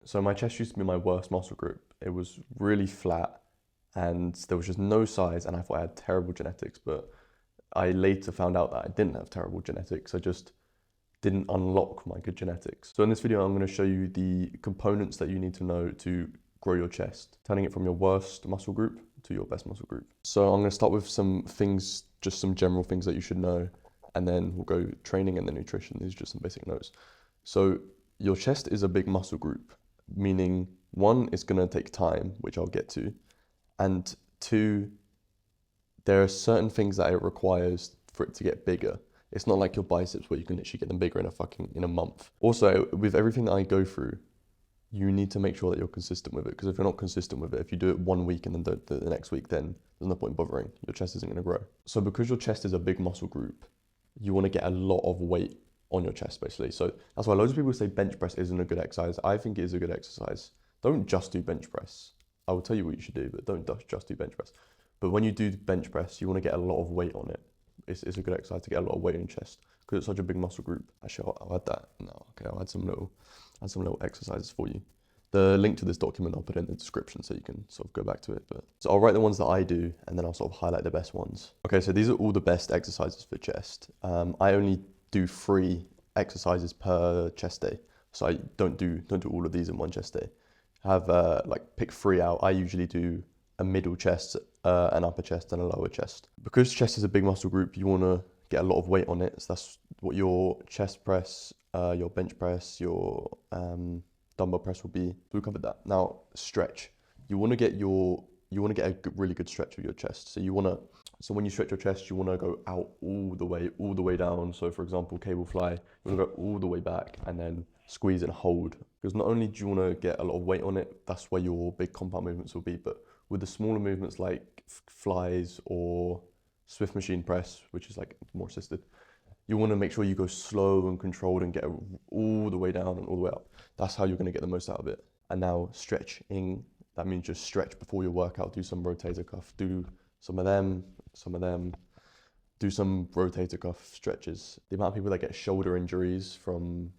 So my chest used to be my worst muscle group. It was really flat and there was just no size, and I thought I had terrible genetics, but I later found out that I didn't have terrible genetics. I just didn't unlock my good genetics. So in this video, I'm going to show you the components that you need to know to grow your chest, turning it from your worst muscle group to your best muscle group. So I'm going to start with some things, just some general things that you should know, and then we'll go training and then nutrition. These are just some basic notes. So your chest is a big muscle group, meaning one, it's going to take time, which I'll get to, and two, there are certain things that it requires for it to get bigger. It's not like your biceps where you can literally get them bigger in a month. Also, with everything that I go through, you need to make sure that you're consistent with it, because if you're not consistent with it, if you do it 1 week and then don't do it the next week, then there's no point bothering. Your chest isn't going to grow. So because your chest is a big muscle group, you want to get a lot of weight on your chest, basically. So that's why loads of people say bench press isn't a good exercise. I think it is a good exercise. Don't just do bench press. I will tell you what you should do, but don't just do bench press. But when you do bench press, you want to get a lot of weight on it. It's a good exercise to get a lot of weight in your chest because it's such a big muscle group. Actually, I'll add that now. Okay, I'll add some little exercises for you. The link to this document I'll put in the description so you can sort of go back to it. So I'll write the ones that I do and then I'll sort of highlight the best ones. Okay, so these are all the best exercises for chest. I only do 3 exercises per chest day, so I don't do all of these in one chest day. Have like pick 3 out. I usually do a middle chest, an upper chest, and a lower chest. Because chest is a big muscle group, you want to get a lot of weight on it. So that's what your chest press, your bench press, your dumbbell press will be. We covered that. Now stretch. You want to get a really good stretch of your chest. So when you stretch your chest, you want to go out all the way down. So for example, cable fly, you want to go all the way back and then squeeze and hold. Because not only do you want to get a lot of weight on it, that's where your big compound movements will be, but with the smaller movements like flies or Swift machine press, which is like more assisted, you want to make sure you go slow and controlled and get all the way down and all the way up. That's how you're going to get the most out of it. And now stretching, that means just stretch before your workout. Do some rotator cuff, do some of them, do some rotator cuff stretches. The amount of people that get shoulder injuries from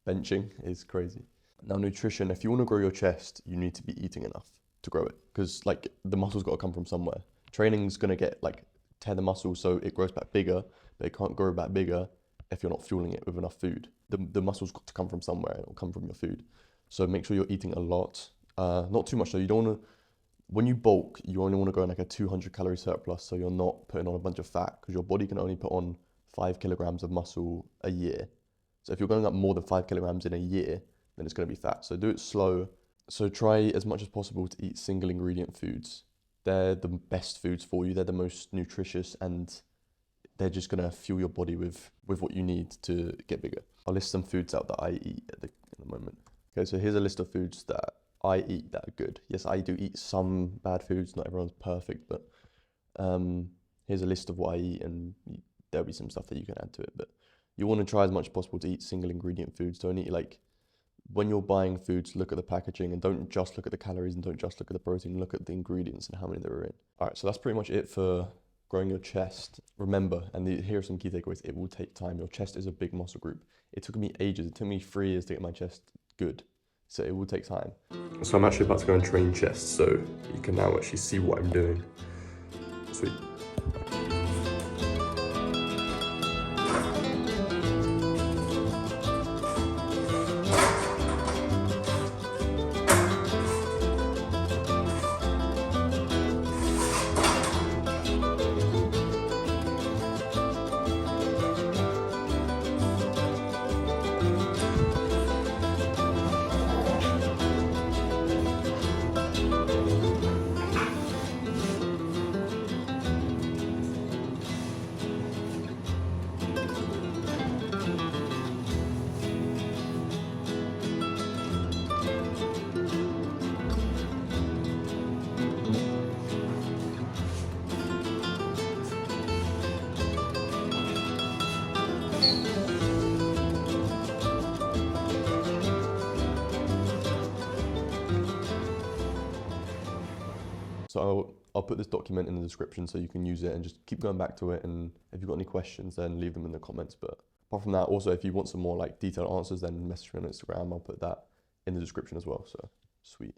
benching is crazy. Now nutrition, if you want to grow your chest, you need to be eating enough to grow it, because like the muscle's got to come from somewhere. Training's going to get like tear the muscle so it grows back bigger, but it can't grow back bigger if you're not fueling it with enough food. The muscle's got to come from somewhere, and it'll come from your food. So make sure you're eating a lot, not too much though. You don't want to, when you bulk, you only want to go in like a 200 calorie surplus, so you're not putting on a bunch of fat, because your body can only put on 5 kilograms of muscle a year. So if you're going up more than 5 kilograms in a year, then it's going to be fat. So do it slow. So try as much as possible to eat single ingredient foods. They're the best foods for you. They're the most nutritious, and they're just going to fuel your body with what you need to get bigger. I'll list some foods out that I eat at the moment. Okay, so here's a list of foods that I eat that are good. Yes, I do eat some bad foods. Not everyone's perfect, but here's a list of what I eat, and there'll be some stuff that you can add to it. But you want to try as much as possible to eat single ingredient foods. Don't eat like, when you're buying foods, look at the packaging and don't just look at the calories and don't just look at the protein, look at the ingredients and how many there are in. All right, so that's pretty much it for growing your chest. Remember, and here are some key takeaways, it will take time. Your chest is a big muscle group. It took me ages. It took me 3 years to get my chest good. So it will take time. So I'm actually about to go and train chest, so you can now actually see what I'm doing. Sweet. So I'll put this document in the description so you can use it and just keep going back to it. And if you've got any questions, then leave them in the comments. But apart from that, also, if you want some more like detailed answers, then message me on Instagram. I'll put that in the description as well. So sweet.